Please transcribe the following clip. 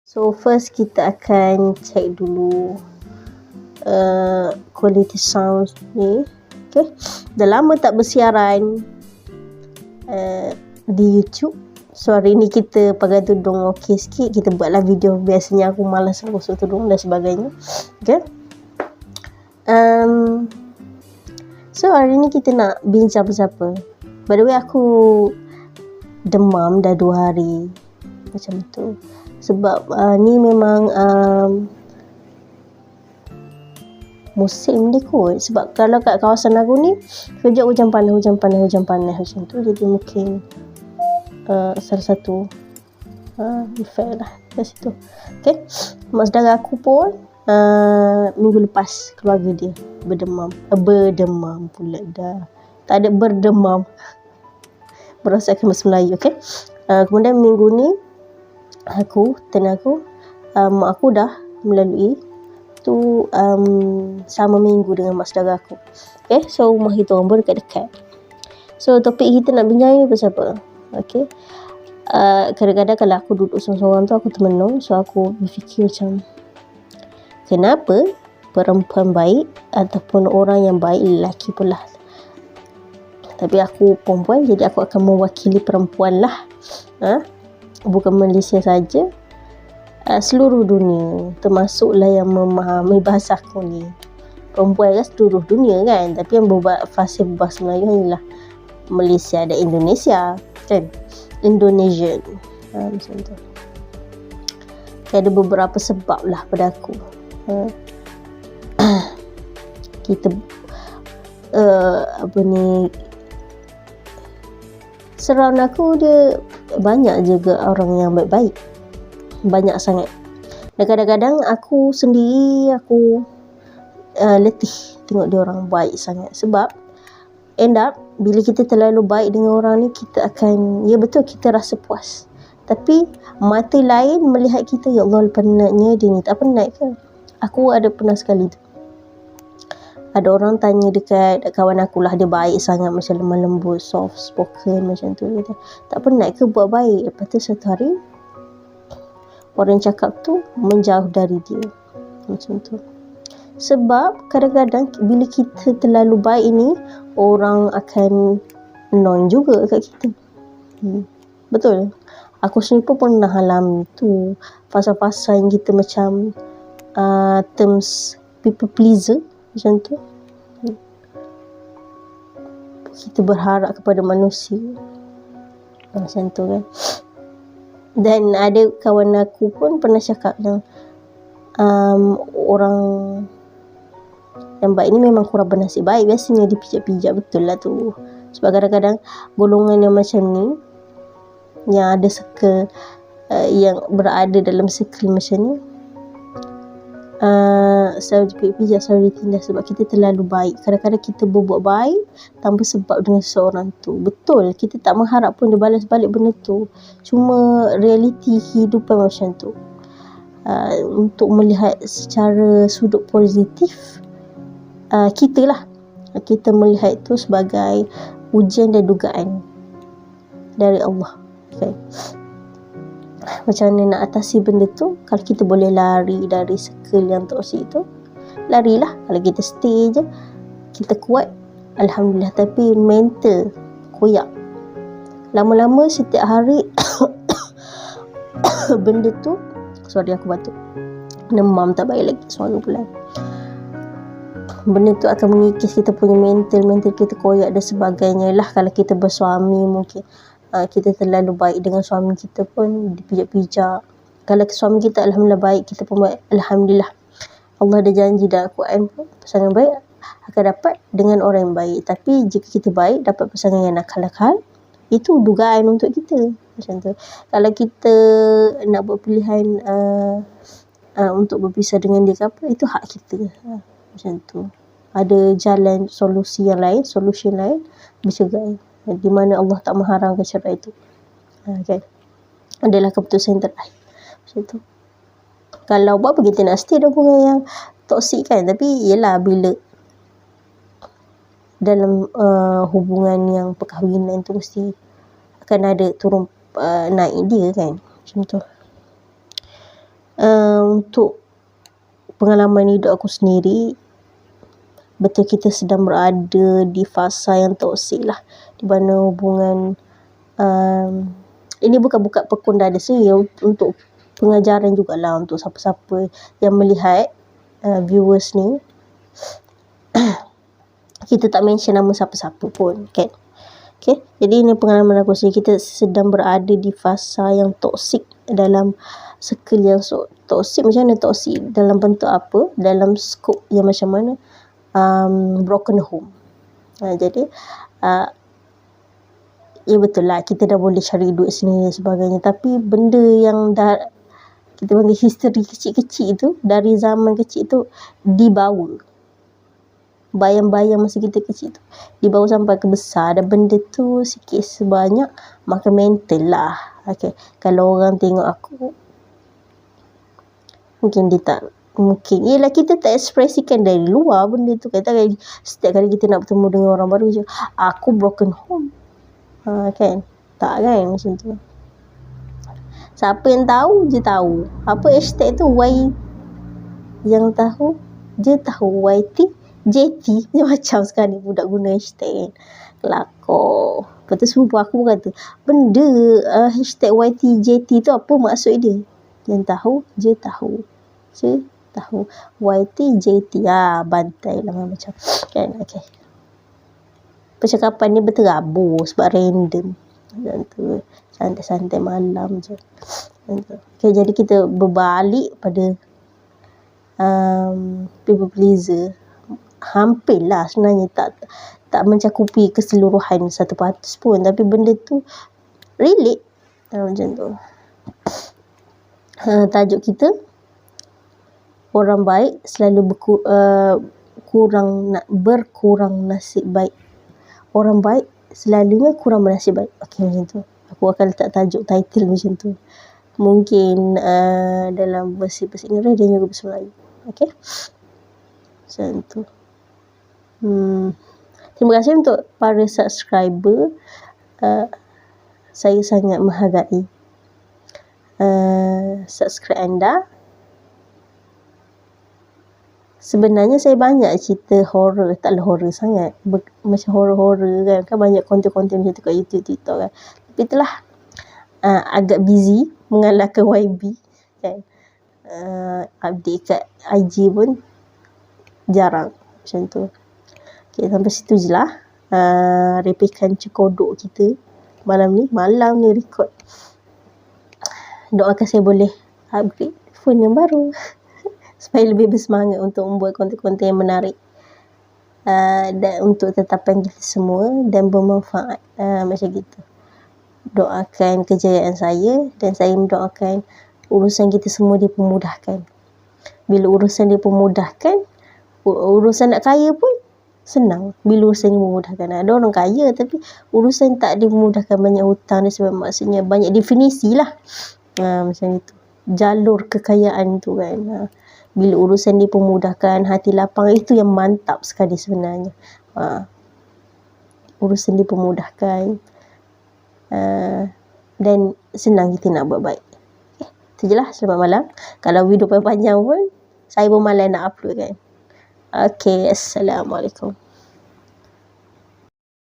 So first kita akan check dulu quality sound ni. Okay, dah lama tak bersiaran di YouTube. So hari ni kita pakai tudung okey sikit. Kita buatlah video. Biasanya aku malas gosok tudung dan sebagainya. Okay. So hari ni kita nak bincang pasal apa. By the way, aku demam dah 2 hari macam tu. Sebab ni memang musim dia kot. Sebab kalau kat kawasan aku ni kejap hujan panas macam tu. Jadi mungkin salah satu efek lah kat situ. Okay, mak saudara aku pun minggu lepas keluarga dia berdemam pula dah. Tak ada berdemam. Merosakkan bahasa Melayu. Okay. Kemudian minggu ni mak aku dah melalui tu sama minggu dengan mak saudara aku. Okay, so rumah kita orang berdekat-dekat. So topik kita nak bincang ni pasal apa? Okay, kadang-kadang kalau aku duduk seorang-seorang tu aku termenung. So aku berfikir macam, kenapa perempuan baik ataupun orang yang baik, lelaki pula, tapi aku perempuan, jadi aku akan mewakili perempuan lah. Bukan Malaysia saja, seluruh dunia, termasuklah yang memahami bahasa aku ni. Perempuan kan seluruh dunia kan, tapi yang berbuat fasih bahasa Melayu hanyalah Malaysia dan Indonesia kan, Indonesian macam tu. Ada beberapa sebab lah pada aku. Kita surround aku dia banyak juga orang yang baik-baik, banyak sangat. Dan kadang-kadang aku sendiri letih tengok dia orang baik sangat. Sebab end up bila kita terlalu baik dengan orang ni, kita akan, ya betul, kita rasa puas, tapi mata lain melihat kita, ya Allah, penatnya dia ni. Tak penat ke? Aku ada pernah sekali tu, ada orang tanya dekat kawan aku lah, dia baik sangat, macam lemah lembut, soft spoken macam tu. Dia kata, tak penat ke buat baik? Lepas tu satu hari orang cakap tu menjauh dari dia macam tu. Sebab kadang-kadang bila kita terlalu baik ni, orang akan non juga kat kita. Betul. Aku sendiri pun pernah alami tu, fasa-fasa yang kita macam terms people pleaser macam tu. Kita berharap kepada manusia macam tu kan. Dan ada kawan aku pun pernah cakap yang orang yang baik ni memang kurang bernasib baik. Biasanya dipijak-pijak, betul lah tu. Sebab kadang-kadang golongan yang macam ni, yang ada circle yang berada dalam circle macam ni, selalu dipijak, selalu ditindas sebab kita terlalu baik. Kadang-kadang kita berbuat baik tanpa sebab dengan seseorang tu. Betul, kita tak mengharap pun dia balas balik benda tu. Cuma realiti kehidupan macam tu. Untuk melihat secara sudut positif, kita melihat itu sebagai ujian dan dugaan dari Allah. Okay. Macam mana nak atasi benda tu? Kalau kita boleh lari dari circle yang toksik tu, larilah. Kalau kita stay je, kita kuat, Alhamdulillah. Tapi mental koyak. Lama-lama setiap hari benda tu, sorry aku batuk, demam tak baik lagi suara pula. Benda tu akan mengikis kita punya mental kita koyak dan sebagainya lah. Kalau kita bersuami, mungkin kita terlalu baik dengan suami kita pun dipijak-pijak. Kalau suami kita Alhamdulillah baik, kita pun baik, Alhamdulillah. Allah ada janji dalam Quran pun, pasangan baik akan dapat dengan orang yang baik. Tapi jika kita baik dapat pasangan yang nakal-nakal, itu dugaan untuk kita macam tu. Kalau kita nak buat pilihan untuk berpisah dengan dia ke apa, itu hak kita. Macam tu. Ada jalan solusi lain bercerai, di mana Allah tak mengharamkan cerai itu. Okay. Adalah keputusan yang terakhir. Macam tu. Kalau buat apa kita nak stay dalam hubungan yang toksik kan? Tapi yelah, bila dalam hubungan yang perkahwinan tu mesti akan ada turun naik dia kan, macam tu. untuk pengalaman hidup aku sendiri, betul kita sedang berada di fasa yang toksik lah, di mana hubungan ini bukan buka pekun dada saya, untuk pengajaran jugalah untuk siapa-siapa yang melihat viewers ni. Kita tak mention nama siapa-siapa pun kan. Okay, jadi ini pengalaman aku sendiri. Kita sedang berada di fasa yang toksik, dalam circle yang toksik. Macam mana toksik? Dalam bentuk apa? Dalam skop yang macam mana? Broken home. Jadi ya betul lah, kita dah boleh cari duit sendiri dan sebagainya, tapi benda yang dah kita panggil history kecil-kecil tu, dari zaman kecil tu dibawa, bayang-bayang masa kita kecil tu dibawa sampai ke besar, dan benda tu sikit sebanyak makan mental lah. Okay, kalau orang tengok aku, mungkin dia tak, mungkin yelah kita tak ekspresikan dari luar benda tu. Kata setiap kali kita nak bertemu dengan orang baru je, aku broken home, kan? Tak kan macam tu. Siapa yang tahu je tahu. Apa hashtag tu? Yang tahu je tahu. YT JT macam sekarang ni budak guna hashtag kan. Kelakor. Kata sumpah aku kata benda hashtag YTJT tu apa maksud dia? Yang tahu je tahu. Je tahu. YTJT bantai lah macam kan. Okay, percakapan ni berterabur sebab random macam tu, santai-santai malam je. Okay, jadi kita berbalik pada people pleaser. Hampirlah sebenarnya, tak mencakupi keseluruhan 100% pun, tapi benda tu relate macam tu. Tajuk kita, orang baik selalu berkurang nasib baik. Orang baik selalunya kurang bernasib baik. Okey, macam tu. Aku akan letak tajuk title macam tu. Mungkin dalam bahasa Inggeris dan juga bahasa Melayu. Okey, macam tu. Terima kasih untuk para subscriber. Saya sangat menghargai subscribe anda. Sebenarnya saya banyak cerita horror, taklah horror sangat, macam horror-horror kan banyak konten-konten macam tu kat YouTube, TikTok kan. Tapi itulah agak busy mengalahkan YB kan. Update kat IG pun jarang macam tu. Okay, sampai situ je lah replikan cekodok kita malam ni record. Doakan saya boleh upgrade phone yang baru supaya lebih bersemangat untuk membuat konten-konten yang menarik dan untuk tetapan kita semua dan bermanfaat macam gitu. Doakan kejayaan saya, dan saya mendoakan urusan kita semua dipermudahkan. Bila urusan dipermudahkan, urusan nak kaya pun senang. Bila urusan dimudahkan, ada orang kaya tapi urusan tak dimudahkan, banyak hutang dan sebab maksudnya banyak definisi lah. Macam itu jalur kekayaan tu kan. Bila urusan dipermudahkan, hati lapang, itu yang mantap sekali sebenarnya. Urusan dipermudahkan dan senang kita nak buat baik. Okay, itu je lah. Selamat malam. Kalau video panjang pun saya pun malas nak upload kan. Okay, Assalamualaikum.